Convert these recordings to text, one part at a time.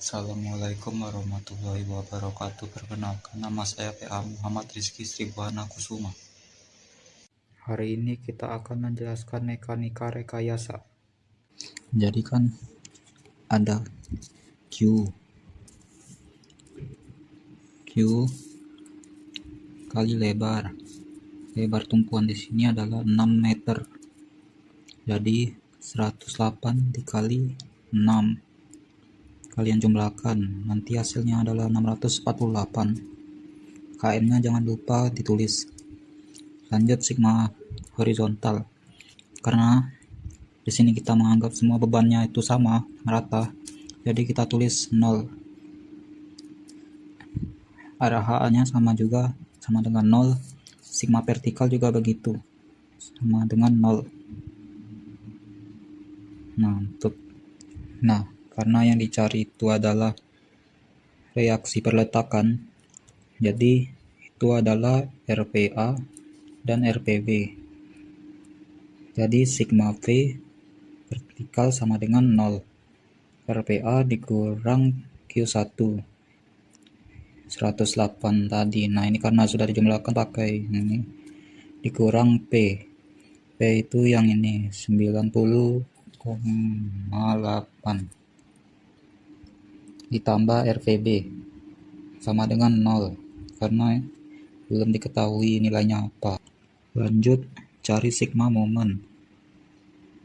Assalamualaikum warahmatullahi wabarakatuh. Perkenalkan, nama saya PA Muhammad Rizky Stribuana Kusuma. Hari ini kita akan menjelaskan mekanika rekayasa. Jadi kan ada Q kali lebar tumpuan di sini adalah 6 meter. Jadi 108 dikali 6. Kalian jumlahkan, nanti hasilnya adalah 648. KM-nya jangan lupa ditulis. Lanjut sigma horizontal. Karena di sini kita menganggap semua bebannya itu sama, merata. Jadi kita tulis 0. Arah HA-nya sama dengan 0. Sigma vertikal juga begitu. Sama dengan 0. Nah, karena yang dicari itu adalah reaksi perletakan, jadi itu adalah RPA dan RPB. Jadi sigma V vertikal sama dengan 0. RPA dikurang Q1 108 tadi. Nah, ini karena sudah dijumlahkan pakai ini, dikurang P itu yang ini 90,8 ditambah RPB sama dengan 0 karena belum diketahui nilainya apa. Lanjut cari sigma momen.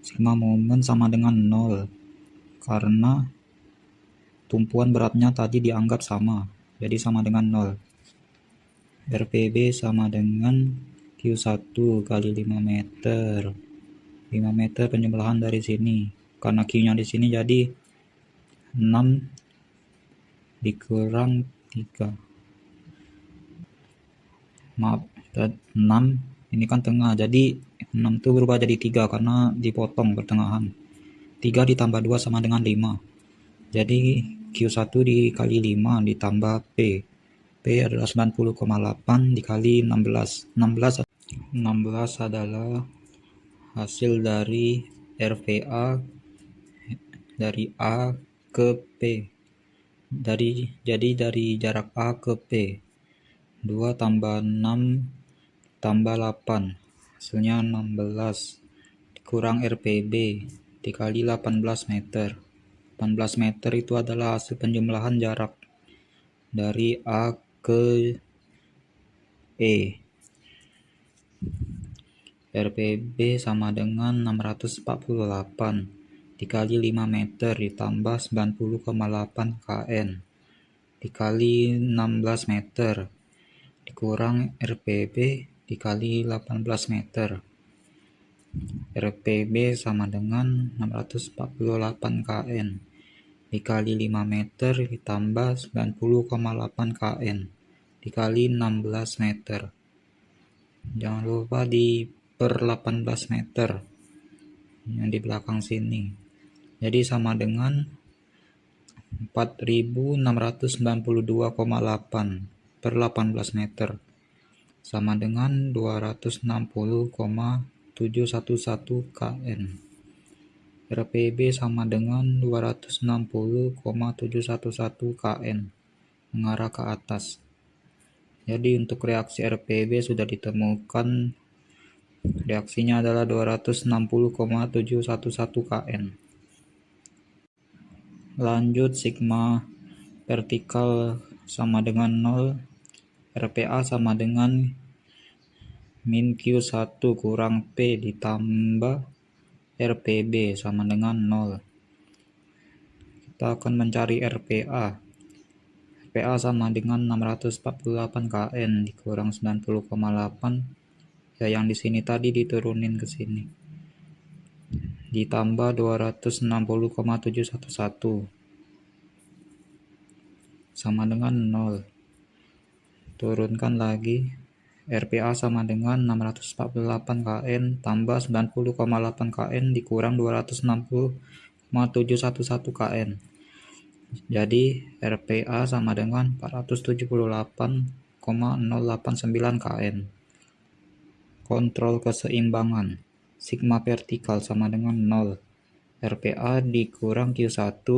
Sigma momen sama dengan 0 karena tumpuan beratnya tadi dianggap sama, jadi sama dengan 0. RPB sama dengan Q1 kali 5 meter. 5 meter penjumlahan dari sini. Karena Q-nya di sini jadi 6 dikurang 3. Maaf, 6 ini kan tengah, jadi 6 itu berubah jadi 3 karena dipotong pertengahan. 3 ditambah 2 sama dengan 5. Jadi Q1 dikali 5 ditambah P adalah 90,8 dikali 16. 16 adalah hasil dari RPA dari A ke P. Jadi dari jarak A ke P 2 tambah 6 tambah 8 hasilnya 16 dikurang RPB dikali 18 meter. 18 meter itu adalah hasil penjumlahan jarak dari A ke E. RPB sama dengan 648 dikali 5 meter ditambah 90,8 kN dikali 16 meter dikurang RPB dikali 18 meter. RPB sama dengan 648 kN dikali 5 meter ditambah 90,8 kN dikali 16 meter. Jangan lupa di per 18 meter yang di belakang sini. Jadi sama dengan 4692,8 per 18 meter sama dengan 260,711 kN. RPB sama dengan 260,711 kN mengarah ke atas. Jadi untuk reaksi RPB sudah ditemukan, reaksinya adalah 260,711 kN. Lanjut sigma vertikal sama dengan 0, RPA sama dengan min Q1 kurang P ditambah RPB sama dengan 0. Kita akan mencari RPA. RPA sama dengan 648 kN dikurang 90,8. Ya, yang di sini tadi diturunin ke sini. Ditambah 260,711 sama dengan 0. Turunkan lagi. RPA sama dengan 648 kN tambah 90,8 kN dikurang 260,711 kN. Jadi RPA sama dengan 478,089 kN. Kontrol keseimbangan. Sigma vertikal sama dengan 0. RPA dikurang Q1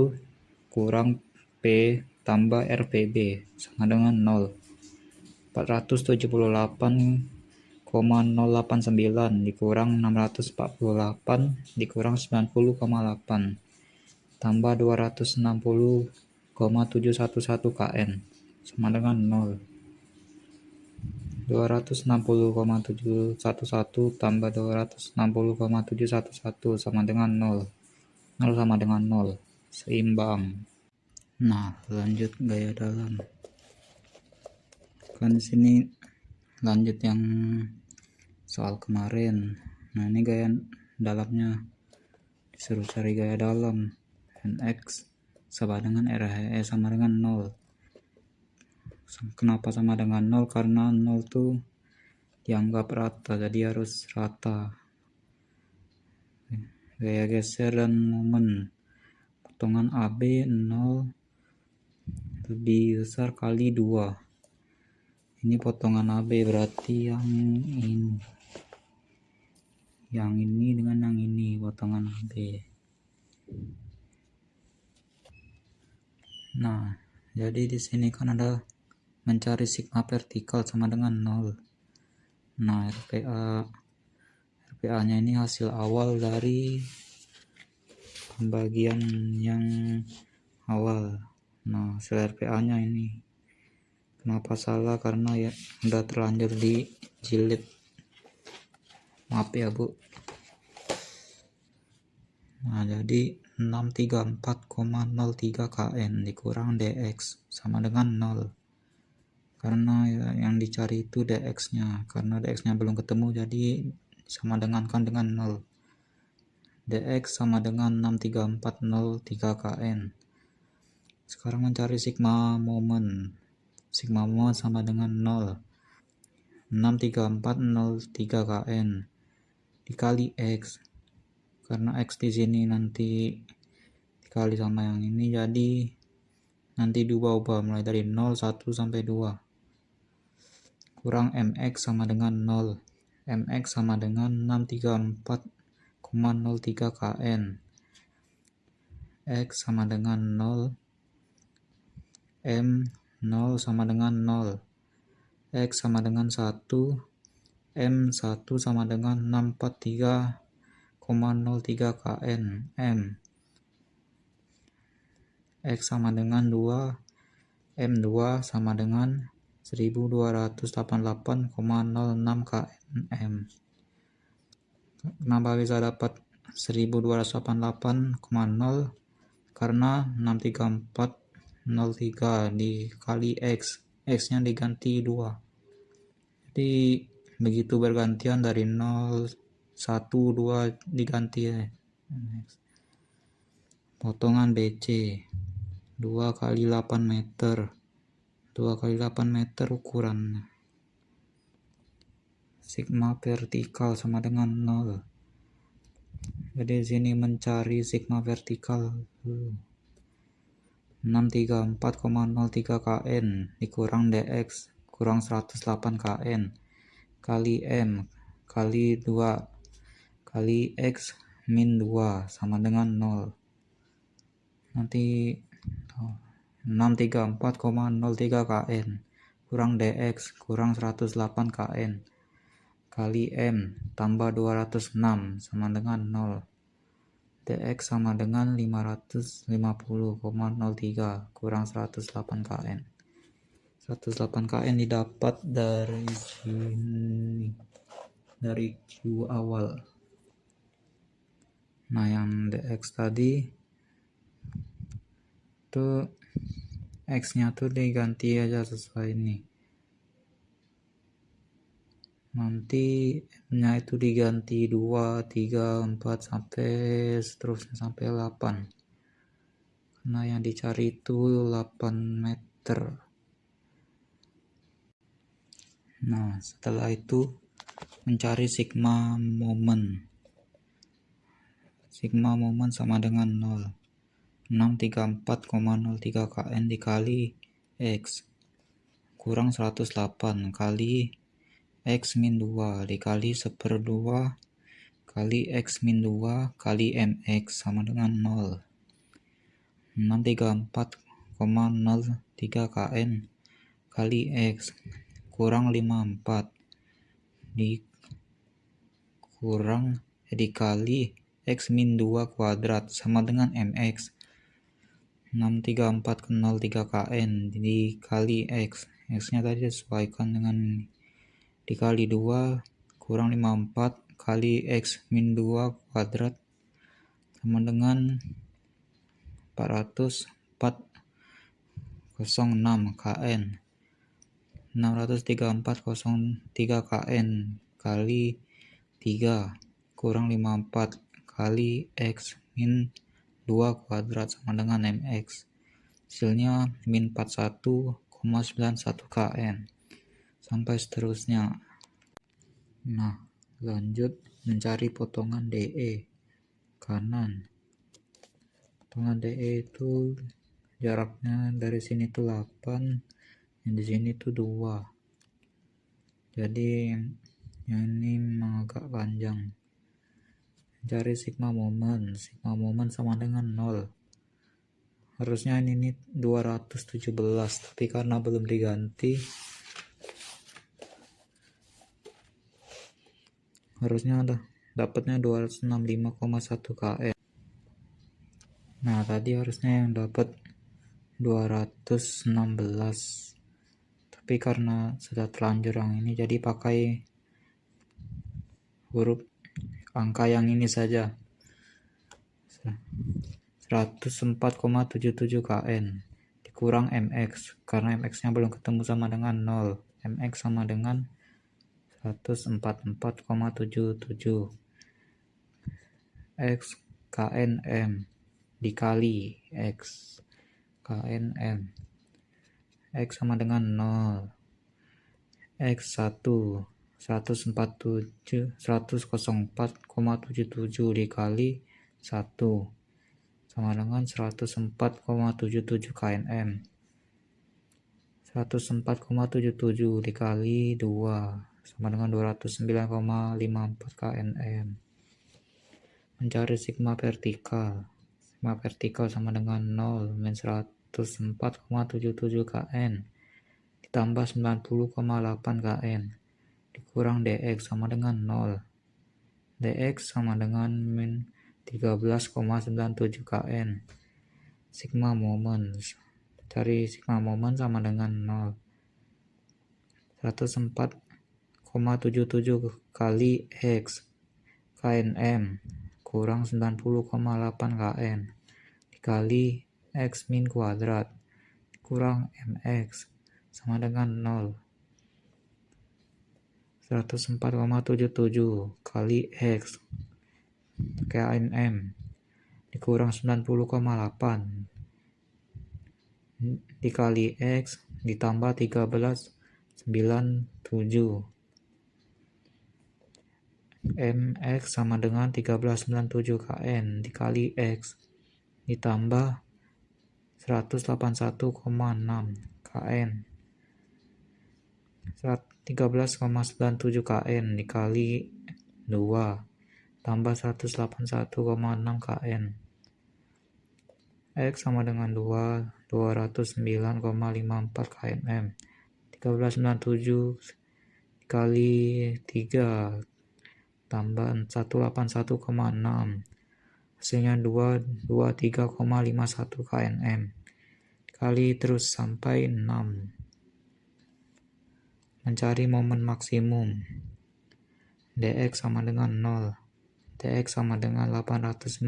kurang P tambah RPB sama dengan 0. 478,089 dikurang 648 dikurang 90,8 tambah 260,711 kN sama dengan 0. 260,711 tambah 260,711 sama dengan 0. 0 sama dengan 0, seimbang. Nah, lanjut gaya dalam. Kan di sini lanjut yang soal kemarin. Nah, ini gaya dalamnya. Disuruh cari gaya dalam. Nx sama dengan RHE sama dengan 0. Kenapa sama dengan 0? Karena 0 tuh dianggap rata, jadi harus rata. Gaya geser dan momen. Potongan AB 0 lebih besar kali 2. Ini potongan AB berarti yang ini. Yang ini dengan yang ini potongan AB. Nah, jadi di sini kan ada mencari sigma vertikal sama dengan 0. Nah, RPA-nya ini hasil awal dari pembagian yang awal. Nah, hasil RPA-nya ini. Kenapa salah? Karena ya udah terlanjur dijilid. Maaf ya, Bu. Nah, jadi 634,03 kN dikurang dx sama dengan 0. Karena ya, yang dicari itu dx-nya. Karena dx-nya belum ketemu, jadi sama dengan 0. dx sama dengan 63403 kN. Sekarang mencari sigma momen. Sigma momen sama dengan 0. 63403 kN dikali x. Karena x di sini nanti dikali sama yang ini, jadi nanti diubah-ubah mulai dari 0, 1 sampai 2. Kurang mx sama dengan 0. Mx sama dengan 634,03 kN. X sama dengan 0. M 0 sama dengan 0. X sama dengan 1. M 1 sama dengan 643,03 kN. M X sama dengan 2. M 2 sama dengan 1288,06 kN. Kenapa bisa dapat 1288,0? Karena 63403 dikali x, x-nya diganti 2. Jadi begitu bergantian dari 0, 1, 2 diganti ya. Potongan BC 2 kali 8 meter. 2 kali 8 meter ukurannya. Sigma vertikal sama dengan 0. Jadi di sini mencari sigma vertikal 634,03 kN dikurang dx kurang 108 kN kali m kali 2 kali x min 2 sama dengan 0. Nanti 634,03 kN kurang dx kurang 108 kN kali m tambah 206 sama dengan 0. dx sama dengan 550,03 kurang 108 kN. 108 kN didapat dari sini, dari Q awal. Nah, yang dx tadi tuh x-nya tuh diganti aja sesuai ini. Nanti M-nya itu diganti 2, 3, 4 sampai seterusnya sampai 8. Karena yang dicari itu 8 meter. Nah, setelah itu mencari sigma momen. Sigma momen sama dengan 0. 634,03 kN dikali x kurang 108 kali x min 2 dikali 1/2 kali x min 2 kali mx sama dengan 0. 634,03 850,03 kn kali X kurang 54 dikali X min 2 kuadrat sama dengan MX 63403 kn dikali X nya tadi disesuaikan dengan dikali 2 kurang 54 kali X min 2 kuadrat sama dengan 40406 kn 63403 kn kali 3 kurang 54 kali X min 2 kuadrat sama dengan MX hasilnya min 41,91 kn sampai seterusnya. Nah, lanjut mencari potongan DE kanan. Potongan DE itu jaraknya dari sini tuh 8, yang di sini tuh 2. Jadi yang ini memang agak panjang. Cari sigma momen sama dengan 0. Harusnya ini 217, tapi karena belum diganti harusnya dapatnya 265,1 kn. Nah, tadi harusnya yang dapat 216, tapi karena sudah terlanjur yang ini jadi pakai huruf angka yang ini saja, 104,77 kn dikurang MX karena MX nya belum ketemu sama dengan 0. MX sama dengan 144,77 X KNM dikali X KNM. X sama dengan 0. X 104,77 dikali 1 sama dengan 104,77 knm. 104,77 dikali 2 sama dengan 209,54 knm. Mencari sigma vertikal. Sigma vertikal sama dengan 0 min 104,77 kn ditambah 90,8 kn dikurang dx sama dengan 0. dx sama dengan min 13,97 kn. Sigma momen. Cari sigma momen sama dengan 0. 104,77 kali X knm kurang 90,8 kn dikali X min kuadrat kurang MX sama dengan 0. 104,77 kali X knm dikurang 90,8 dikali X ditambah 1397 MX sama dengan 1397 kn dikali X ditambah 181,6 kn 13,97 kn dikali 2 tambah 181,6 kn X sama dengan 209,54 knm 1397 dikali 3 tambah 181,6 hasilnya 223,51 knm dikali terus sampai 6. Mencari momen maksimum. dx sama dengan 0. dx sama dengan 850,0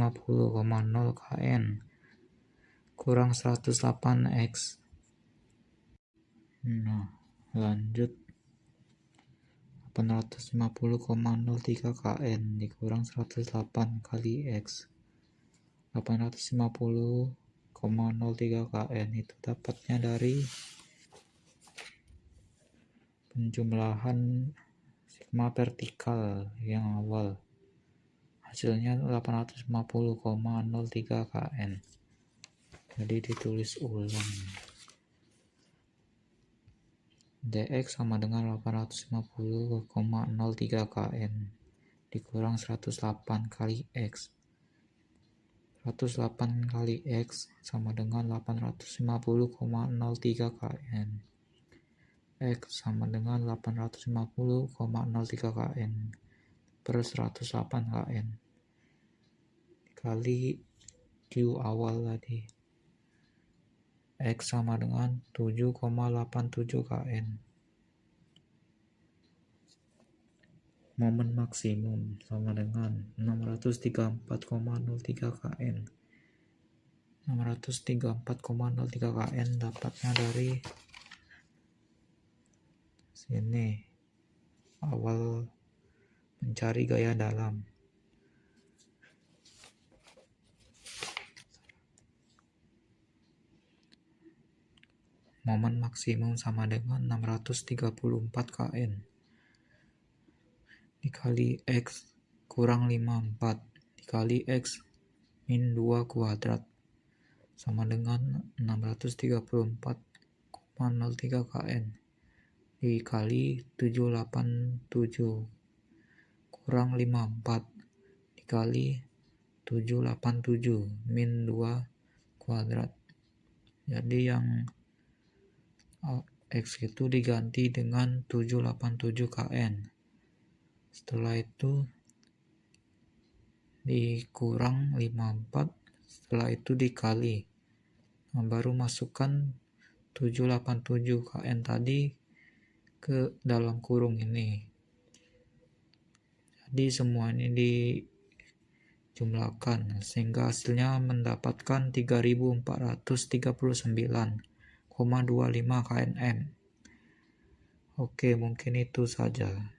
kn kurang 108x. Nah, lanjut 850,03 kn dikurang 108 kali x. 850,03 kn itu dapatnya dari penjumlahan sigma vertikal yang awal. Hasilnya 850,03 kn. Jadi ditulis ulang. dx sama dengan 850,03 kn dikurang 108 kali x. 108 kali X sama dengan 850,03 kN. X sama dengan 850,03 kN per 108 kN kali Q awal tadi. X sama dengan 7,87 kN. Momen maksimum sama dengan 634,03 kN. 634,03 kN dapatnya dari sini. Awal mencari gaya dalam. Momen maksimum sama dengan 634 kN dikali X kurang 54 dikali X min 2 kuadrat sama dengan 634,03 kN dikali 787 kurang 54 dikali 787 min 2 kuadrat. Jadi yang X itu diganti dengan 787 kN. Setelah itu dikurang 54, setelah itu dikali. Nah, baru masukkan 787 kN tadi ke dalam kurung ini. Jadi semua ini dijumlahkan sehingga hasilnya mendapatkan 3439,25 kNm. Oke, mungkin itu saja.